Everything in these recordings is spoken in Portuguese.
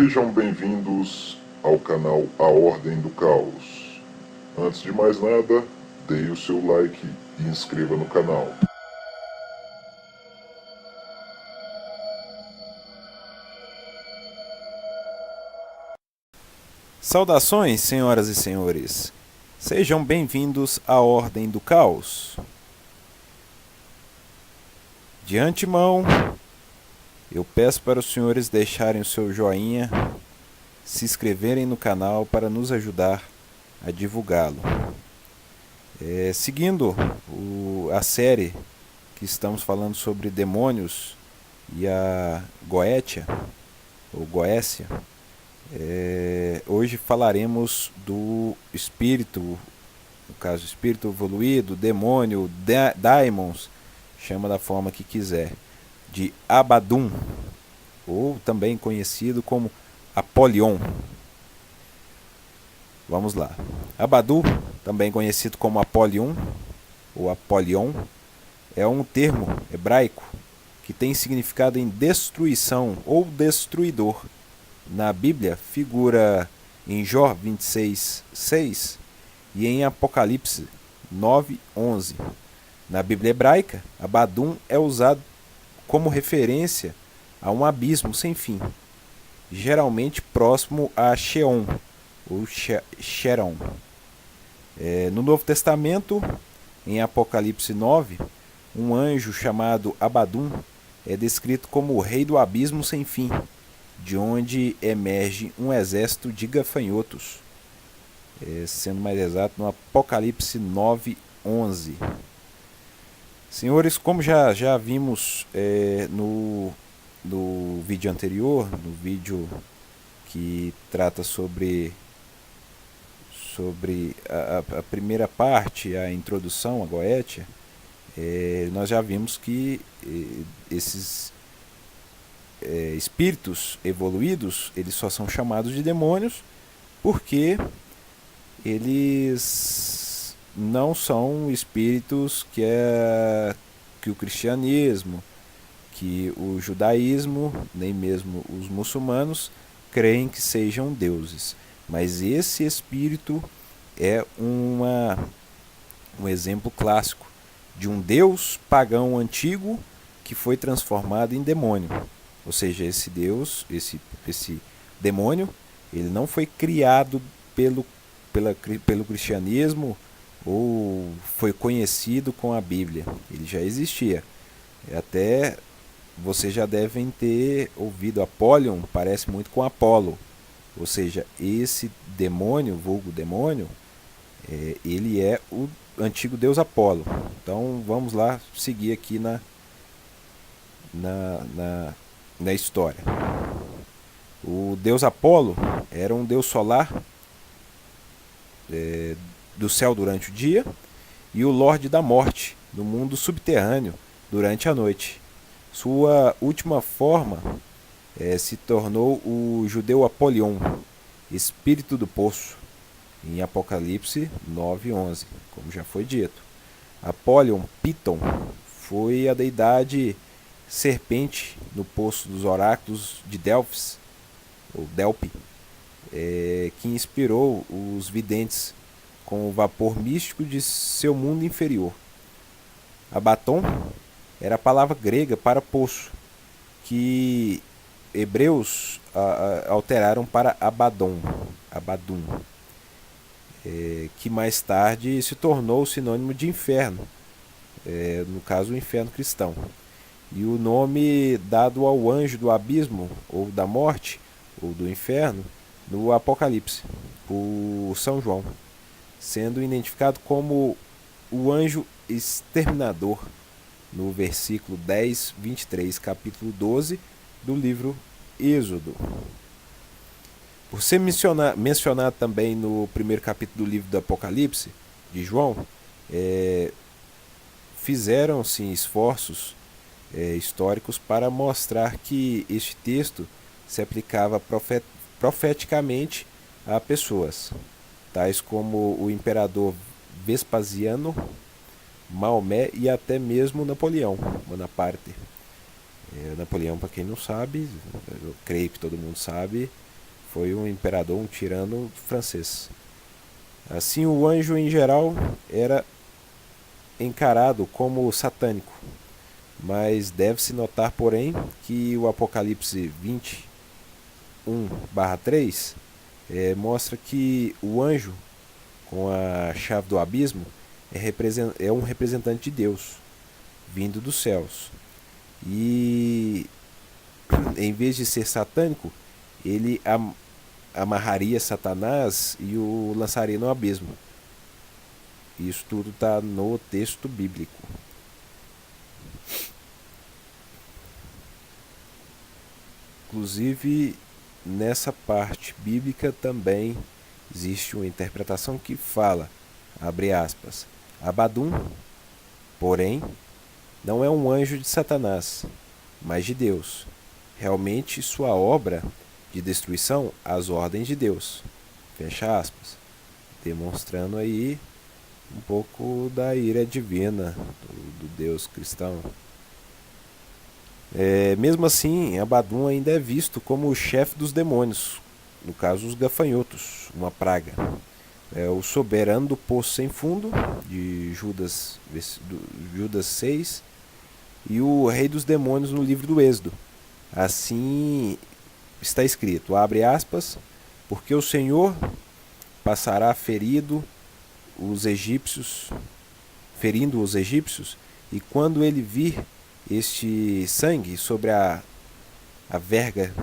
Sejam bem-vindos ao canal A Ordem do Caos. Antes de mais nada, dê o seu like e inscreva no canal. Saudações, senhoras e senhores. Sejam bem-vindos à Ordem do Caos. De antemão, eu peço para os senhores deixarem o seu joinha, se inscreverem no canal para nos ajudar a divulgá-lo. Seguindo a série que estamos falando sobre demônios e a Goetia, ou Goécia, hoje falaremos do espírito, no caso espírito evoluído, demônio, daimons, chama da forma que quiser, de Abaddon, ou também conhecido como Apollyon. Vamos lá. Abaddon, também conhecido como Apollyon, ou Apollyon, é um termo hebraico que tem significado em destruição ou destruidor. Na Bíblia figura em Jó 26:6 e em Apocalipse 9:11. Na Bíblia hebraica, Abaddon é usado como referência a um abismo sem fim, geralmente próximo a Sheol, ou Sheron. No Novo Testamento, em Apocalipse 9, um anjo chamado Abaddon é descrito como o rei do abismo sem fim, de onde emerge um exército de gafanhotos, sendo mais exato no Apocalipse 9:11. Senhores, como já vimos no vídeo anterior, no vídeo que trata sobre a primeira parte, a introdução à Goetia, nós já vimos que esses espíritos evoluídos, eles só são chamados de demônios porque eles não são espíritos que o cristianismo, que o judaísmo, nem mesmo os muçulmanos creem que sejam deuses. Mas esse espírito é um exemplo clássico de um deus pagão antigo que foi transformado em demônio. Ou seja, esse deus, esse demônio, ele não foi criado pelo cristianismo ou foi conhecido com a Bíblia. Ele já existia. Até vocês já devem ter ouvido Apollyon, parece muito com Apolo. Ou seja, esse demônio, vulgo demônio, ele é o antigo deus Apolo. Então vamos lá seguir aqui na história. O deus Apolo era um deus solar do céu durante o dia e o Lorde da Morte do mundo subterrâneo durante a noite. Sua última forma se tornou o judeu Apolion, espírito do poço, em Apocalipse 9:11, como já foi dito. Apolion Piton foi a deidade serpente no poço dos oráculos de Delfos, ou Delpe, que inspirou os videntes com o vapor místico de seu mundo inferior. Abaton era a palavra grega para poço, que hebreus alteraram para Abaddon, que mais tarde se tornou sinônimo de inferno, no caso o inferno cristão. E o nome dado ao anjo do abismo, ou da morte, ou do inferno, no Apocalipse, por São João, sendo identificado como o anjo exterminador, no versículo 10:23, capítulo 12 do livro Êxodo. Por ser mencionado também no primeiro capítulo do livro do Apocalipse, de João, fizeram-se esforços históricos para mostrar que este texto se aplicava profeticamente a pessoas, tais como o imperador Vespasiano, Maomé e até mesmo Napoleão Bonaparte. Napoleão, para quem não sabe, eu creio que todo mundo sabe, Foi um imperador, um tirano francês. Assim, o anjo em geral era encarado como satânico, mas deve-se notar, porém, que o Apocalipse 21:3 mostra que o anjo, com a chave do abismo, é um representante de Deus, vindo dos céus. E em vez de ser satânico, ele amarraria Satanás e o lançaria no abismo. Isso tudo está no texto bíblico. Inclusive, nessa parte bíblica também existe uma interpretação que fala, abre aspas, Abadum, porém, não é um anjo de Satanás, mas de Deus. Realmente sua obra de destruição às ordens de Deus. Fecha aspas. Demonstrando aí um pouco da ira divina do Deus cristão. Mesmo assim, Abadum ainda é visto como o chefe dos demônios, no caso os gafanhotos, uma praga. É o soberano do poço sem fundo, de Judas 6, e o rei dos demônios no livro do Êxodo. Assim está escrito, abre aspas, porque o Senhor passará ferindo os egípcios, e quando ele vir este sangue sobre a verga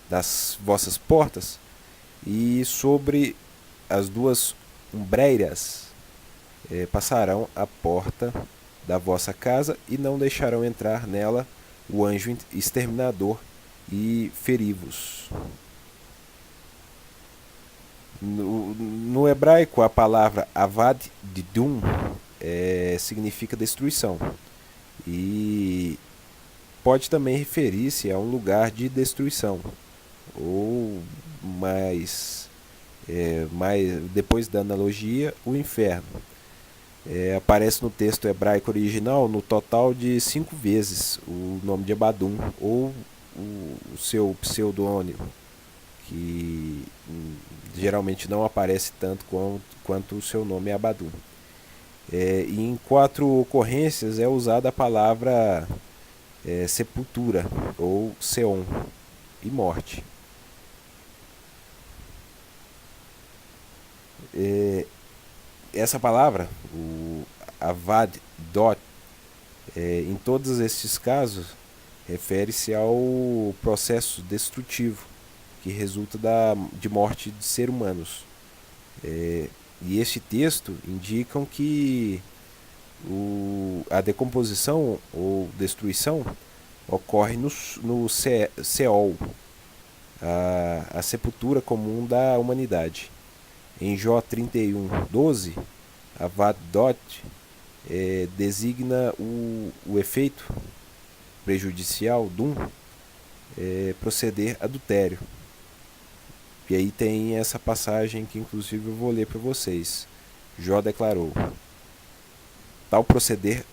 das vossas portas e sobre as duas ombreiras, passarão a porta da vossa casa e não deixarão entrar nela o anjo exterminador e feri-vos. No hebraico, a palavra avad didum significa destruição e pode também referir-se a um lugar de destruição ou mais depois da analogia, o inferno. Aparece no texto hebraico original no total de 5 vezes o nome de Abadum ou o seu pseudônimo, que geralmente não aparece tanto quanto o seu nome é Abadum. E em 4 ocorrências é usada a palavra sepultura ou Seon e morte. Essa palavra, o Avad Dot, em todos estes casos, refere-se ao processo destrutivo que resulta de morte de seres humanos. E este texto indicam que a decomposição ou destruição ocorre no Seol, a sepultura comum da humanidade. Em Jó 31:12, a Vad-dot designa o efeito prejudicial dum proceder adultério. E aí tem essa passagem que inclusive eu vou ler para vocês. Jó declarou: tal proceder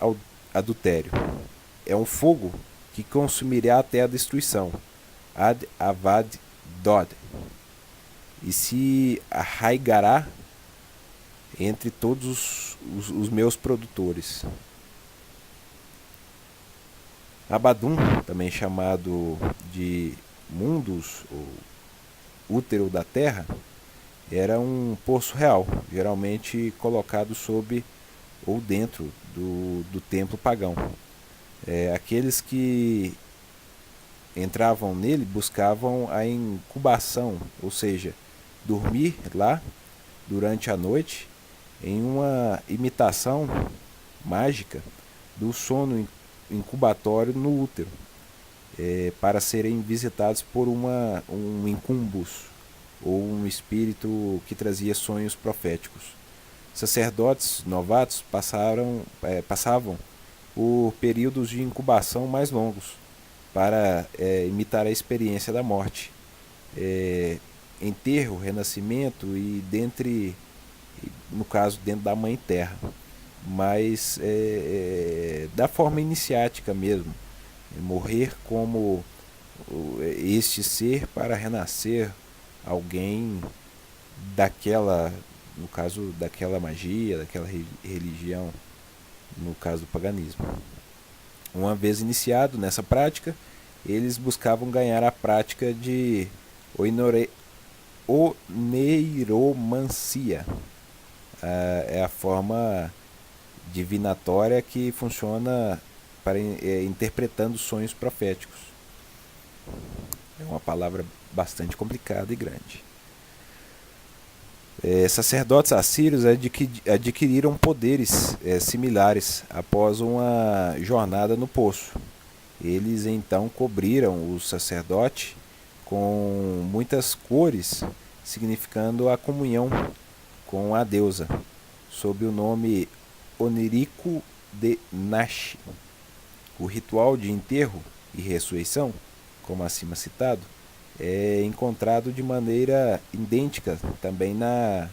adultério é um fogo que consumirá até a destruição. Ad avad dod. E se arraigará entre todos os meus produtores. Abadum, também chamado de Mundus, ou útero da terra, era um poço real, geralmente colocado sob ou dentro do templo pagão. Aqueles que entravam nele buscavam a incubação, ou seja, dormir lá durante a noite em uma imitação mágica do sono incubatório no útero, para serem visitados por um incumbus, ou um espírito que trazia sonhos proféticos. Sacerdotes novatos passavam por períodos de incubação mais longos para imitar a experiência da morte, enterro, renascimento e no caso dentro da mãe terra, mas da forma iniciática mesmo, morrer como este ser para renascer alguém daquela, no caso daquela magia, daquela religião, no caso do paganismo. Uma vez iniciado nessa prática, eles buscavam ganhar a prática de oneiromancia. É a forma divinatória que funciona para interpretando sonhos proféticos. É uma palavra bastante complicada e grande. Sacerdotes assírios adquiriram poderes similares após uma jornada no poço. Eles então cobriram o sacerdote com muitas cores, significando a comunhão com a deusa, sob o nome onírico de Nash. O ritual de enterro e ressurreição, como acima citado, é encontrado de maneira idêntica também na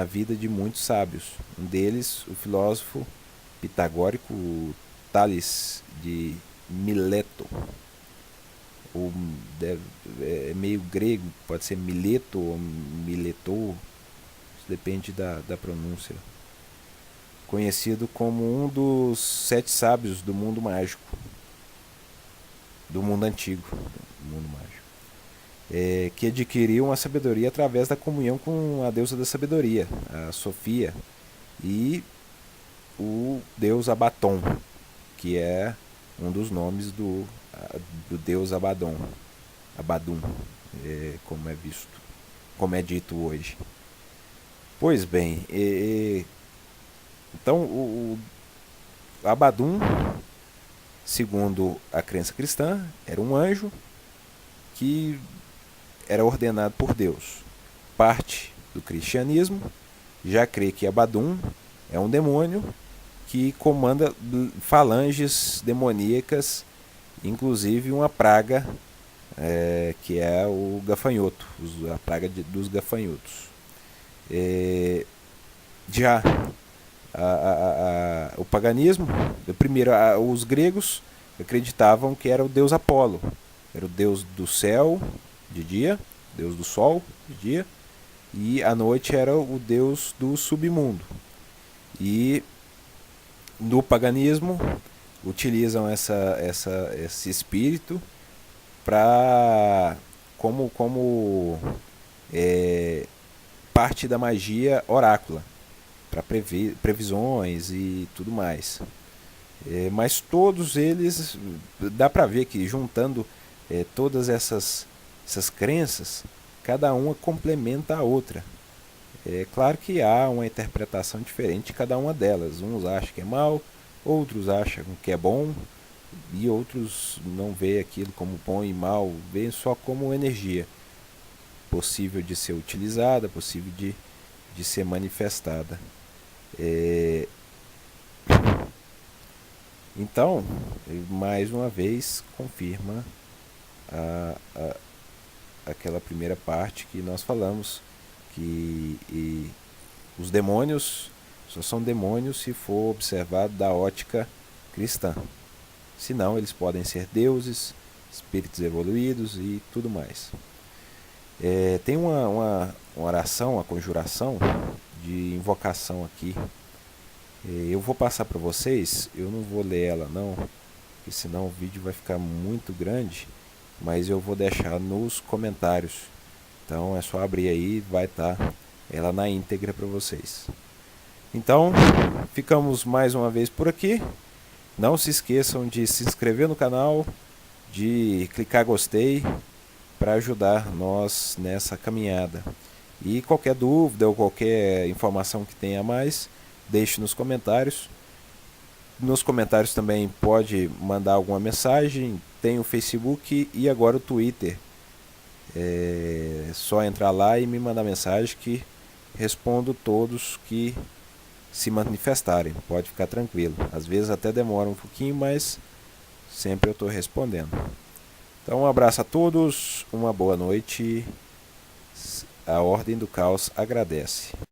vida de muitos sábios. Um deles, o filósofo pitagórico Tales de Mileto. É meio grego, pode ser Mileto ou Miletou, isso depende da pronúncia. Conhecido como um dos 7 sábios do mundo mágico, do mundo antigo, do mundo mágico. Que adquiriu uma sabedoria através da comunhão com a deusa da sabedoria, a Sofia, e o deus Abaton, que é um dos nomes do deus Abaddon, como é visto, como é dito hoje. Pois bem, então o Abaddon, segundo a crença cristã, era um anjo que era ordenado por Deus. Parte do cristianismo já crê que Abaddon é um demônio que comanda falanges demoníacas, inclusive uma praga que é o gafanhoto, a praga dos gafanhotos. Já o paganismo, primeiro os gregos acreditavam que era o deus Apolo, era o deus do céu de dia, deus do sol de dia, e à noite era o deus do submundo. E no paganismo utilizam esse espírito para como parte da magia orácula, para previsões e tudo mais. Mas todos eles, dá para ver que juntando todas essas crenças, cada uma complementa a outra. É claro que há uma interpretação diferente de cada uma delas. Uns acham que é mal, outros acham que é bom, e outros não veem aquilo como bom e mal, veem só como energia possível de ser utilizada, possível de ser manifestada. Então, mais uma vez, confirma aquela primeira parte que nós falamos, que os demônios só são demônios se for observado da ótica cristã. Senão, eles podem ser deuses, espíritos evoluídos e tudo mais. Tem uma oração, uma conjuração de invocação aqui. Eu vou passar para vocês, eu não vou ler ela não, porque senão o vídeo vai ficar muito grande, mas eu vou deixar nos comentários. Então é só abrir aí, vai estar ela na íntegra para vocês. Então, ficamos mais uma vez por aqui. Não se esqueçam de se inscrever no canal, de clicar gostei, para ajudar nós nessa caminhada. E qualquer dúvida ou qualquer informação que tenha a mais, deixe nos comentários. Nos comentários também pode mandar alguma mensagem. Tem o Facebook e agora o Twitter. É só entrar lá e me mandar mensagem que respondo todos que se manifestarem. Pode ficar tranquilo. Às vezes até demora um pouquinho, mas sempre eu estou respondendo. Então um abraço a todos, uma boa noite. A Ordem do Caos agradece.